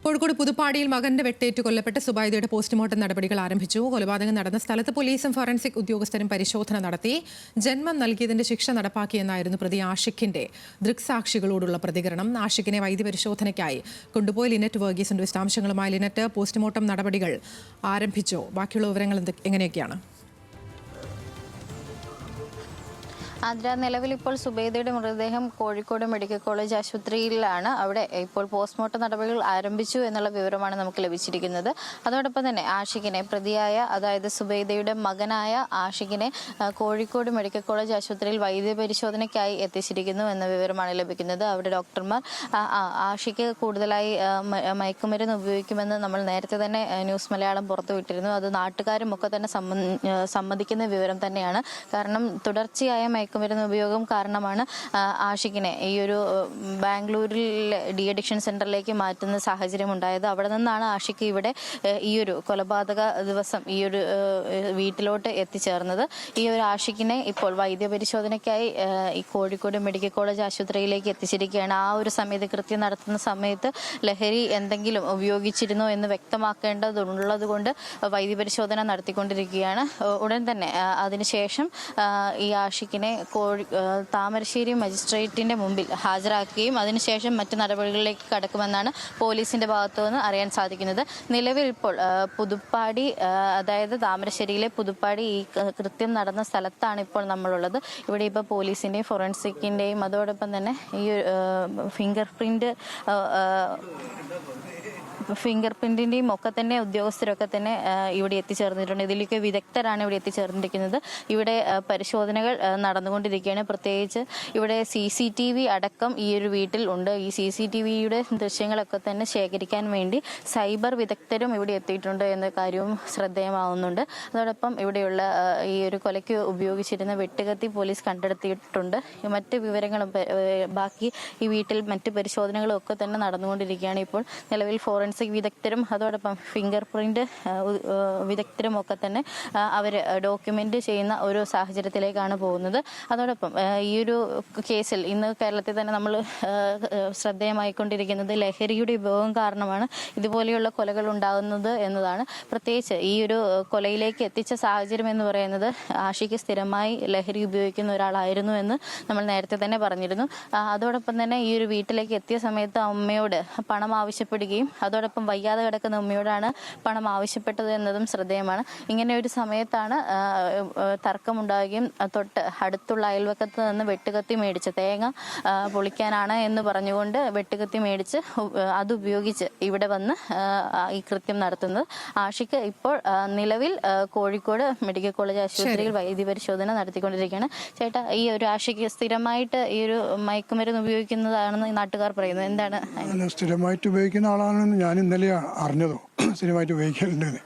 കോഴിക്കോട് പുതുപ്പാടിയിൽ മകന്റെ വെട്ടേറ്റ് കൊല്ലപ്പെട്ട സുബൈദയുടെ പോസ്റ്റ്മോർട്ടം നടപടികൾ ആരംഭിച്ചു. കൊലപാതകം നടന്ന സ്ഥലത്ത് പോലീസും ഫോറൻസിക് ഉദ്യോഗസ്ഥരും പരിശോധന നടത്തി. ജന്മം നൽകിയതിന്റെ ശിക്ഷ നടപ്പാക്കിയെന്നായിരുന്നു പ്രതി ആഷിഖിന്റെ ദൃക്സാക്ഷികളോടുള്ള പ്രതികരണം. ആഷിഖിനെ വൈദ്യപരിശോധനയ്ക്കായി കൊണ്ടുപോയി ലിനറ്റ് വർഗീസിന്റെ വിശദാംശങ്ങളുമായി ലിനറ്റ്, പോസ്റ്റ്മോർട്ടം നടപടികൾ ആരംഭിച്ചോ? ബാക്കിയുള്ള വിവരങ്ങൾ എങ്ങനെയൊക്കെയാണ്? ആദ്ര, നിലവിൽ ഇപ്പോൾ സുബൈദയുടെ മൃതദേഹം കോഴിക്കോട് മെഡിക്കൽ കോളേജ് ആശുപത്രിയിലാണ്. അവിടെ ഇപ്പോൾ പോസ്റ്റ്മോർട്ടം നടപടികൾ ആരംഭിച്ചു എന്നുള്ള വിവരമാണ് നമുക്ക് ലഭിച്ചിരിക്കുന്നത്. അതോടൊപ്പം തന്നെ ആഷിഖിനെ, പ്രതിയായ അതായത് സുബൈദയുടെ മകനായ ആഷിഖിനെ കോഴിക്കോട് മെഡിക്കൽ കോളേജ് ആശുപത്രിയിൽ വൈദ്യപരിശോധനയ്ക്കായി എത്തിച്ചിരിക്കുന്നു എന്ന വിവരമാണ് ലഭിക്കുന്നത്. അവിടെ ഡോക്ടർമാർ ആഷിഖ് കൂടുതലായി മയക്കുമരുന്ന് ഉപയോഗിക്കുമെന്ന് നമ്മൾ നേരത്തെ തന്നെ ന്യൂസ് മലയാളം പുറത്തുവിട്ടിരുന്നു. അത് നാട്ടുകാരും ഒക്കെ തന്നെ സമ്മതിക്കുന്ന വിവരം തന്നെയാണ്. കാരണം തുടർച്ചയായ മയക്കുമരുന്ന് ഉപയോഗം കാരണമാണ് ആഷിഖിനെ ഈ ഒരു ബാംഗ്ലൂരിലെ ഡി അഡിക്ഷൻ സെന്ററിലേക്ക് മാറ്റുന്ന സാഹചര്യം ഉണ്ടായത്. അവിടെ നിന്നാണ് ആഷിഖ് ഇവിടെ ഈ ഒരു കൊലപാതക ദിവസം ഈ ഒരു വീട്ടിലോട്ട് എത്തിച്ചേർന്നത്. ഈ ഒരു ആഷിഖിനെ ഇപ്പോൾ വൈദ്യപരിശോധനയ്ക്കായി ഈ കോഴിക്കോട് മെഡിക്കൽ കോളേജ് ആശുപത്രിയിലേക്ക് എത്തിച്ചിരിക്കുകയാണ്. ആ ഒരു സമയത്ത് കൃത്യം നടത്തുന്ന സമയത്ത് ലഹരി എന്തെങ്കിലും ഉപയോഗിച്ചിരുന്നോ എന്ന് വ്യക്തമാക്കേണ്ടതുള്ളത് കൊണ്ട് വൈദ്യപരിശോധന നടത്തിക്കൊണ്ടിരിക്കുകയാണ്. ഉടൻ തന്നെ അതിനുശേഷം ഈ ആഷിഖിനെ താമരശ്ശേരി മജിസ്ട്രേറ്റിന്റെ മുമ്പിൽ ഹാജരാക്കുകയും അതിനുശേഷം മറ്റു നടപടികളിലേക്ക് കടക്കുമെന്നാണ് പോലീസിന്റെ ഭാഗത്തു നിന്ന് അറിയാൻ സാധിക്കുന്നത്. നിലവിൽ ഇപ്പോൾ പുതുപ്പാടി, അതായത് താമരശ്ശേരിയിലെ പുതുപ്പാടി ഈ കൃത്യം നടന്ന സ്ഥലത്താണ് ഇപ്പോൾ നമ്മളുള്ളത്. ഇവിടെ ഇപ്പോൾ പോലീസിന്റെയും ഫോറൻസിക്കിന്റെയും അതോടൊപ്പം തന്നെ ഈ ഫിംഗർ പ്രിന്റിന്റെയും ഒക്കെ തന്നെ ഉദ്യോഗസ്ഥരൊക്കെ തന്നെ ഇവിടെ എത്തിച്ചേർന്നിട്ടുണ്ട്. ഇതിലേക്ക് വിദഗ്ധരാണ് ഇവിടെ എത്തിച്ചേർന്നിരിക്കുന്നത്. ഇവിടെ പരിശോധനകൾ നടന്നുകൊണ്ടിരിക്കുകയാണ്. പ്രത്യേകിച്ച് ഇവിടെ CCTV അടക്കം ഈ ഒരു വീട്ടിൽ ഉണ്ട്. ഈ CCTVയുടെ ദൃശ്യങ്ങളൊക്കെ തന്നെ ശേഖരിക്കാൻ വേണ്ടി സൈബർ വിദഗ്ധരും ഇവിടെ എത്തിയിട്ടുണ്ട് എന്ന കാര്യവും ശ്രദ്ധേയമാവുന്നുണ്ട്. അതോടൊപ്പം ഇവിടെയുള്ള ഈ ഒരു കൊലയ്ക്ക് ഉപയോഗിച്ചിരുന്ന വെട്ടുകത്തി പോലീസ് കണ്ടെടുത്തിയിട്ടുണ്ട്. മറ്റ് വിവരങ്ങളും ബാക്കി ഈ വീട്ടിൽ മറ്റ് പരിശോധനകളും ഒക്കെ തന്നെ നടന്നുകൊണ്ടിരിക്കുകയാണ്. ഇപ്പോൾ നിലവിൽ ഫോറൻസിക് വിദഗ്ധരും അതോടൊപ്പം ഫിംഗർ പ്രിന്റ് വിദഗ്ധരും ഒക്കെ തന്നെ അവർ ഡോക്യുമെന്റ് ചെയ്യുന്ന ഒരു സാഹചര്യത്തിലേക്കാണ് പോകുന്നത്. അതോടൊപ്പം ഈ ഒരു കേസിൽ ഇന്ന് കേരളത്തിൽ തന്നെ നമ്മൾ ശ്രദ്ധേയമായിക്കൊണ്ടിരിക്കുന്നത് ലഹരിയുടെ ഉപയോഗം കാരണമാണ് ഇതുപോലെയുള്ള കൊലകൾ ഉണ്ടാകുന്നത് എന്നതാണ്. പ്രത്യേകിച്ച് ഈ ഒരു കൊലയിലേക്ക് എത്തിച്ച സാഹചര്യം എന്ന് പറയുന്നത് ആഷിഖ് സ്ഥിരമായി ലഹരി ഉപയോഗിക്കുന്ന ഒരാളായിരുന്നു എന്ന് നമ്മൾ നേരത്തെ തന്നെ പറഞ്ഞിരുന്നു. അതോടൊപ്പം തന്നെ ഈ ഒരു വീട്ടിലേക്ക് എത്തിയ സമയത്ത് അമ്മയോട് പണം ആവശ്യപ്പെടുകയും അതോടൊപ്പം വയ്യാതെ കിടക്കുന്ന ഉമ്മയോടാണ് പണം ആവശ്യപ്പെട്ടത് എന്നതും ശ്രദ്ധേയമാണ്. ഇങ്ങനെ ഒരു സമയത്താണ് തർക്കമുണ്ടാവുകയും തൊട്ട് അടുത്തുള്ള അയൽവക്കത്ത് നിന്ന് വെട്ടുകത്തി മേടിച്ച് തേങ്ങ പൊളിക്കാനാണ് എന്ന് പറഞ്ഞുകൊണ്ട് വെട്ടുകത്തി മേടിച്ച് അതുപയോഗിച്ച് ഇവിടെ വന്ന് ഈ കൃത്യം നടത്തുന്നത്. ആഷിഖ് ഇപ്പോൾ നിലവിൽ കോഴിക്കോട് മെഡിക്കൽ കോളേജ് ആശുപത്രിയിൽ വൈദ്യപരിശോധന നടത്തിക്കൊണ്ടിരിക്കുകയാണ്. ചേട്ടാ, ഈ ഒരു ആഷിഖ് സ്ഥിരമായിട്ട് ഈ ഒരു മയക്കുമരുന്ന് ഉപയോഗിക്കുന്നതാണെന്ന് നാട്ടുകാർ പറയുന്നത് എന്താണ്? സ്ഥിരമായിട്ട് ഉപയോഗിക്കുന്ന ആളാണെന്ന് ഞാൻ ഇന്നലെ അറിഞ്ഞതോ സ്ഥിരമായിട്ട് ഉപയോഗിക്കലുണ്ട്.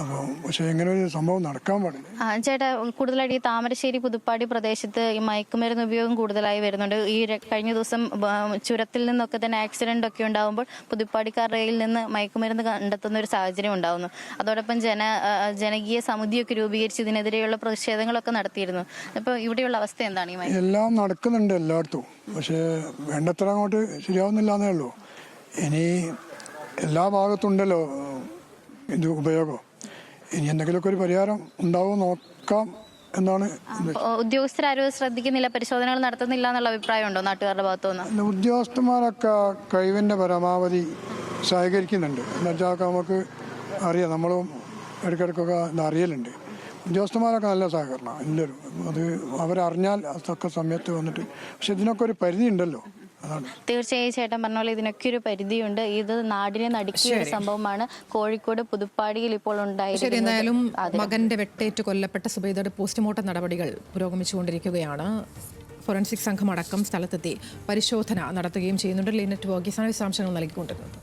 അപ്പോൾ പക്ഷേ എങ്ങനെ ഒരു സംഭവം നടക്കാൻ പാടില്ല. ചേട്ടാ, കൂടുതലായിട്ട് ഈ താമരശ്ശേരി പുതുപ്പാടി പ്രദേശത്ത് ഈ മയക്കുമരുന്ന് ഉപയോഗം കൂടുതലായി വരുന്നുണ്ട്. ഈ കഴിഞ്ഞ ദിവസം ചുരത്തിൽ നിന്നൊക്കെ തന്നെ ആക്സിഡന്റ് ഒക്കെ ഉണ്ടാകുമ്പോൾ പുതുപ്പാടിക്കാരുടെ നിന്ന് മയക്കുമരുന്ന് കണ്ടെത്തുന്ന ഒരു സാഹചര്യം ഉണ്ടാകുന്നു. അതോടൊപ്പം ജനകീയ സമിതിയൊക്കെ രൂപീകരിച്ച് ഇതിനെതിരെയുള്ള പ്രതിഷേധങ്ങളൊക്കെ നടത്തിയിരുന്നു. അപ്പോൾ ഇവിടെയുള്ള അവസ്ഥ എന്താണ്? ഈ എല്ലാം നടക്കുന്നുണ്ട് എല്ലായിടത്തും, പക്ഷേ വേണ്ടത്ര അങ്ങോട്ട് ശരിയാവുന്നില്ല എന്നേ ഉള്ളൂ. ഇനി എല്ലാ ഭാഗത്തുണ്ടല്ലോ ഇത് ഉപയോഗം. ഇനി എന്തെങ്കിലുമൊക്കെ ഒരു പരിഹാരം ഉണ്ടാവും നോക്കാം എന്നാണ്. ഉദ്യോഗസ്ഥരാരും ശ്രദ്ധിക്കുന്നില്ല, പരിശോധനകൾ നടത്തുന്നില്ല എന്നുള്ള അഭിപ്രായം ഉണ്ടോ നാട്ടുകാരുടെ ഭാഗത്തുനിന്ന്? ഉദ്യോഗസ്ഥന്മാരൊക്കെ കഴിവിന്റെ പരമാവധി സഹകരിക്കുന്നുണ്ട്. എന്നുവെച്ചാൽ നമുക്ക് അറിയാം, നമ്മളും ഇടയ്ക്കിടയ്ക്കൊക്കെ അറിയലുണ്ട്. ഉദ്യോഗസ്ഥന്മാരൊക്കെ നല്ല സഹകരണം എല്ലാവരും. അത് അവരറിഞ്ഞാൽ അതൊക്കെ സമയത്ത് വന്നിട്ട്, പക്ഷെ ഇതിനൊക്കെ ഒരു പരിധി ഉണ്ടല്ലോ. തീർച്ചയായും ചേട്ടൻ പറഞ്ഞ പോലെ ഇതിനൊക്കെ ഒരു പരിധിയുണ്ട്. ഇത് നാടിനെ നടുക്കിയ ഒരു സംഭവമാണ് കോഴിക്കോട് പുതുപ്പാടിയിൽ ഇപ്പോൾ ഉണ്ടായിരുന്നത്. എന്തായാലും മകന്റെ വെട്ടേറ്റ് കൊല്ലപ്പെട്ട സുബൈദയുടെ പോസ്റ്റ്മോർട്ടം നടപടികൾ പുരോഗമിച്ചുകൊണ്ടിരിക്കുകയാണ്. ഫോറൻസിക് സംഘം അടക്കം സ്ഥലത്തെത്തി പരിശോധന നടത്തുകയും ചെയ്യുന്നുണ്ട്. ലിനറ്റ് വർഗീസാണ് വിശദാംശങ്ങൾ നൽകിക്കൊണ്ടിരുന്നത്.